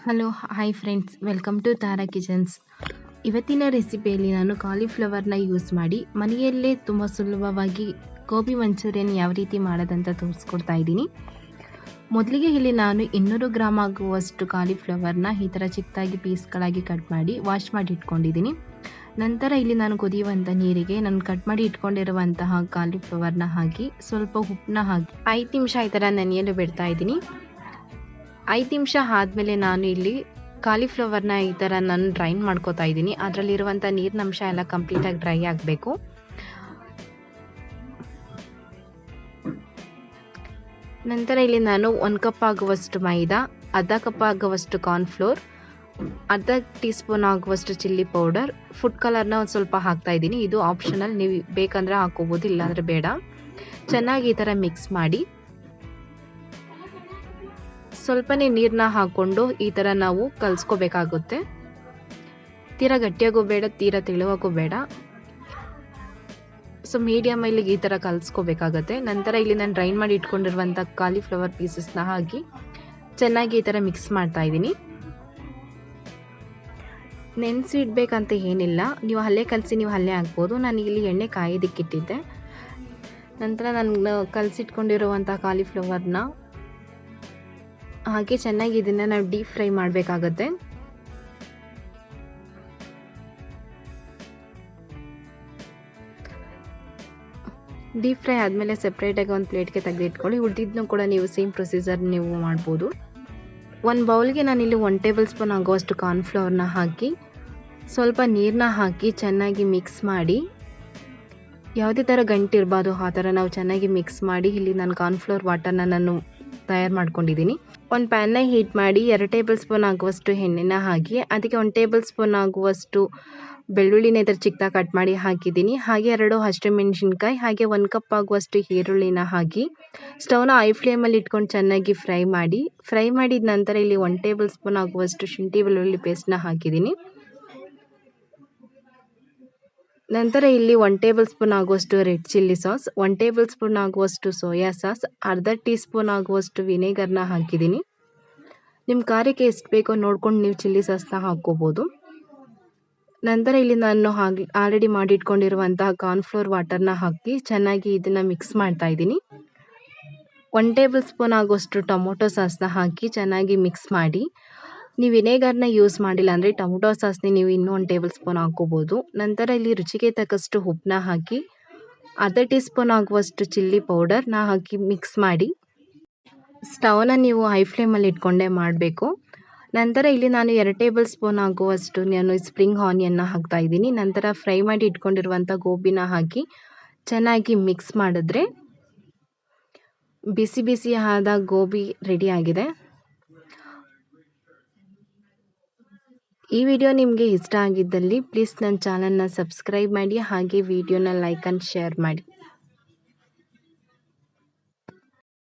Hello hi friends, welcome to Tara kitchens. ಇವತ್ತಿನ ರೆಸಿಪಿಯಲ್ಲಿ ನಾನು ಕಾಲಿಫ್ಲವರ್ನ ಯೂಸ್ ಮಾಡಿ ಮನೆಯಲ್ಲೇ ತುಂಬ ಸುಲಭವಾಗಿ ಗೋಬಿ ಮಂಚೂರಿಯನ್ ಯಾವ ರೀತಿ ಮಾಡೋದಂತ ತೋರಿಸ್ಕೊಡ್ತಾ ಇದ್ದೀನಿ. ಮೊದಲಿಗೆ ಇಲ್ಲಿ ನಾನು 200 ಗ್ರಾಮ್ ಆಗುವಷ್ಟು ಕಾಲಿಫ್ಲವರ್ನ ಈ ಥರ ಚಿಕ್ಕದಾಗಿ ಪೀಸ್ಗಳಾಗಿ ಕಟ್ ಮಾಡಿ ವಾಶ್ ಮಾಡಿ ಇಟ್ಕೊಂಡಿದ್ದೀನಿ. ನಂತರ ಇಲ್ಲಿ ನಾನು ಕುದಿಯುವಂಥ ನೀರಿಗೆ ನಾನು ಕಟ್ ಮಾಡಿ ಇಟ್ಕೊಂಡಿರುವಂತಹ ಕಾಲಿಫ್ಲವರ್ನ ಹಾಕಿ ಸ್ವಲ್ಪ ಉಪ್ಪನ್ನ ಹಾಕಿ 5 ನಿಮಿಷ ಈ ಥರ ನೆನೆಯಲು ಬಿಡ್ತಾ ಇದ್ದೀನಿ. 5 ನಿಮಿಷ ಆದಮೇಲೆ ನಾನು ಇಲ್ಲಿ ಕಾಲಿಫ್ಲವರ್ನ ಈ ಥರ ನಾನು ಡ್ರೈನ್ ಮಾಡ್ಕೋತಾ ಇದ್ದೀನಿ. ಅದರಲ್ಲಿರುವಂಥ ನೀರಿನಂಶ ಎಲ್ಲ ಕಂಪ್ಲೀಟಾಗಿ ಡ್ರೈ ಆಗಬೇಕು. ನಂತರ ಇಲ್ಲಿ ನಾನು 1 ಕಪ್ ಆಗುವಷ್ಟು ಮೈದಾ, ಅರ್ಧ ಕಪ್ ಆಗುವಷ್ಟು ಕಾರ್ನ್ಫ್ಲೋರ್, ಅರ್ಧ ಟೀ ಸ್ಪೂನ್ ಆಗುವಷ್ಟು ಚಿಲ್ಲಿ ಪೌಡರ್, ಫುಡ್ ಕಲರ್ನ ಒಂದು ಸ್ವಲ್ಪ ಹಾಕ್ತಾ ಇದ್ದೀನಿ. ಇದು ಆಪ್ಷನಲ್, ನೀವು ಬೇಕಂದರೆ ಹಾಕೋಬೋದು, ಇಲ್ಲಾಂದರೆ ಬೇಡ. ಚೆನ್ನಾಗಿ ಈ ಥರ ಮಿಕ್ಸ್ ಮಾಡಿ ಸ್ವಲ್ಪನೇ ನೀರನ್ನ ಹಾಕ್ಕೊಂಡು ಈ ಥರ ನಾವು ಕಲಿಸ್ಕೋಬೇಕಾಗುತ್ತೆ. ತೀರಾ ಗಟ್ಟಿಯಾಗೂ ಬೇಡ, ತೀರಾ ತೆಳುವಾಗೂ ಬೇಡ. ಸೊ ಮೀಡಿಯಮಲ್ಲಿ ಈ ಥರ ಕಲಿಸ್ಕೋಬೇಕಾಗತ್ತೆ. ನಂತರ ಇಲ್ಲಿ ನಾನು ಡ್ರೈನ್ ಮಾಡಿ ಇಟ್ಕೊಂಡಿರುವಂಥ ಕಾಲಿಫ್ಲವರ್ ಪೀಸಸ್ನ ಹಾಕಿ ಚೆನ್ನಾಗಿ ಈ ಥರ ಮಿಕ್ಸ್ ಮಾಡ್ತಾ ಇದ್ದೀನಿ. ನೆನೆಸಿ ಇಡಬೇಕಂತ ಏನಿಲ್ಲ, ನೀವು ಅಲ್ಲೇ ಕಲಸಿ ನೀವು ಅಲ್ಲೇ ಹಾಕ್ಬೋದು. ನಾನು ಇಲ್ಲಿ ಎಣ್ಣೆ ಕಾಯೋದಕ್ಕಿಟ್ಟಿದ್ದೆ. ನಂತರ ನಾನು ಕಲಸಿಟ್ಕೊಂಡಿರುವಂಥ ಕಾಲಿಫ್ಲವರ್ನ ಹಾಗೆ ಚೆನ್ನಾಗಿ ಇದನ್ನು ನಾವು ಡೀಪ್ ಫ್ರೈ ಮಾಡಬೇಕಾಗತ್ತೆ. ಡೀಪ್ ಫ್ರೈ ಆದಮೇಲೆ ಸೆಪ್ರೇಟಾಗಿ ಒಂದು ಪ್ಲೇಟ್ಗೆ ತೆಗೆದಿಟ್ಕೊಳ್ಳಿ. ಉಳಿದಿದ್ದನ್ನು ಕೂಡ ನೀವು ಸೇಮ್ ಪ್ರೊಸೀಜರ್ ನೀವು ಮಾಡ್ಬೋದು. ಒಂದು ಬೌಲ್ಗೆ ನಾನಿಲ್ಲಿ 1 ಟೇಬಲ್ ಸ್ಪೂನ್ ಆಗುವಷ್ಟು ಕಾರ್ನ್ಫ್ಲವರ್ನ ಹಾಕಿ ಸ್ವಲ್ಪ ನೀರನ್ನ ಹಾಕಿ ಚೆನ್ನಾಗಿ ಮಿಕ್ಸ್ ಮಾಡಿ, ಯಾವುದೇ ಥರ ಗಂಟಿರಬಾರ್ದು ಆ ಥರ ನಾವು ಚೆನ್ನಾಗಿ ಮಿಕ್ಸ್ ಮಾಡಿ ಇಲ್ಲಿ ನಾನು ಕಾರ್ನ್ಫ್ಲವರ್ ವಾಟರ್ನ ನಾನು ತಯಾರು ಮಾಡ್ಕೊಂಡಿದ್ದೀನಿ. ಒಂದು ಪ್ಯಾನ್ನ ಹೀಟ್ ಮಾಡಿ 2 ಟೇಬಲ್ ಸ್ಪೂನ್ ಆಗುವಷ್ಟು ಎಣ್ಣೆನ ಹಾಕಿ ಅದಕ್ಕೆ 1 ಟೇಬಲ್ ಸ್ಪೂನ್ ಆಗುವಷ್ಟು ಬೆಳ್ಳುಳ್ಳಿನ ಇದರ ಚಿಕ್ಕದಾಗಿ ಕಟ್ ಮಾಡಿ ಹಾಕಿದ್ದೀನಿ. ಹಾಗೆ 2 ಹಸಿಮೆಣಸಿನ್ಕಾಯಿ, ಹಾಗೆ 1 ಕಪ್ ಆಗುವಷ್ಟು ಈರುಳ್ಳಿನ ಹಾಕಿ ಸ್ಟವ್ನ ಹೈ ಫ್ಲೇಮಲ್ಲಿ ಇಟ್ಕೊಂಡು ಚೆನ್ನಾಗಿ ಫ್ರೈ ಮಾಡಿದ ನಂತರ ಇಲ್ಲಿ 1 ಟೇಬಲ್ ಸ್ಪೂನ್ ಆಗುವಷ್ಟು ಶುಂಠಿ ಬೆಳ್ಳುಳ್ಳಿ ಪೇಸ್ಟ್ನ ಹಾಕಿದ್ದೀನಿ. ನಂತರ ಇಲ್ಲಿ 1 ಟೇಬಲ್ ಸ್ಪೂನ್ ಆಗುವಷ್ಟು red chilli sauce, 1 table spoon ಆಗುವಷ್ಟು ಸೋಯಾ ಸಾಸ್, ಅರ್ಧ ಟೀ ಸ್ಪೂನ್ ಆಗುವಷ್ಟು ವಿನೆಗರ್ನ ಹಾಕಿದ್ದೀನಿ. ನಿಮ್ಮ ಖಾರಕ್ಕೆ ಎಷ್ಟು ಬೇಕೋ ನೋಡ್ಕೊಂಡು ನೀವು ಚಿಲ್ಲಿ ಸಾಸ್ನ ಹಾಕ್ಕೋಬೋದು. ನಂತರ ಇಲ್ಲಿ ನಾನು ಆಲ್ರೆಡಿ ಮಾಡಿಟ್ಕೊಂಡಿರುವಂತಹ ಕಾರ್ನ್ಫ್ಲೋರ್ ವಾಟರ್ನ ಹಾಕಿ ಚೆನ್ನಾಗಿ ಇದನ್ನು ಮಿಕ್ಸ್ ಮಾಡ್ತಾ ಇದ್ದೀನಿ. 1 ಟೇಬಲ್ ಸ್ಪೂನ್ ಆಗುವಷ್ಟು ಟೊಮೊಟೊ ಸಾಸ್ನ ಹಾಕಿ ಚೆನ್ನಾಗಿ ಮಿಕ್ಸ್ ಮಾಡಿ. ನೀವು ವಿನೆಗರ್ನ ಯೂಸ್ ಮಾಡಿಲ್ಲ ಅಂದರೆ ಟೊಮೊಟೊ ಸಾಸ್ನ ನೀವು ಇನ್ನೂ 1 ಟೇಬಲ್ ಸ್ಪೂನ್ ಹಾಕ್ಕೋಬೋದು. ನಂತರ ಇಲ್ಲಿ ರುಚಿಗೆ ತಕ್ಕಷ್ಟು ಉಪ್ಪನ್ನ ಹಾಕಿ ಅರ್ಧ ಟೀ ಸ್ಪೂನ್ ಆಗುವಷ್ಟು ಚಿಲ್ಲಿ ಪೌಡರ್ನ ಹಾಕಿ ಮಿಕ್ಸ್ ಮಾಡಿ. ಸ್ಟವ್ನ ನೀವು ಹೈ ಫ್ಲೇಮಲ್ಲಿ ಇಟ್ಕೊಂಡೇ ಮಾಡಬೇಕು. ನಂತರ ಇಲ್ಲಿ ನಾನು 2 ಟೇಬಲ್ ಸ್ಪೂನ್ ಆಗುವಷ್ಟು ನಾನು ಸ್ಪ್ರಿಂಗ್ ಆನಿಯನ್ನ ಹಾಕ್ತಾ ಇದ್ದೀನಿ. ನಂತರ ಫ್ರೈ ಮಾಡಿ ಇಟ್ಕೊಂಡಿರುವಂಥ ಗೋಬಿನ ಹಾಕಿ ಚೆನ್ನಾಗಿ ಮಿಕ್ಸ್ ಮಾಡಿದ್ರೆ ಬಿಸಿ ಬಿಸಿ ಆದ ಗೋಬಿ ರೆಡಿ ಆಗಿದೆ. ಈ ವಿಡಿಯೋ ನಿಮಗೆ ಇಷ್ಟ ಆಗಿದ್ದಲ್ಲಿ ಪ್ಲೀಸ್ ನನ್ನ ಚಾನಲ್ನ ಸಬ್ಸ್ಕ್ರೈಬ್ ಮಾಡಿ, ಹಾಗೆ ವಿಡಿಯೋನ ಲೈಕ್ ಆ್ಯಂಡ್ ಶೇರ್ ಮಾಡಿ.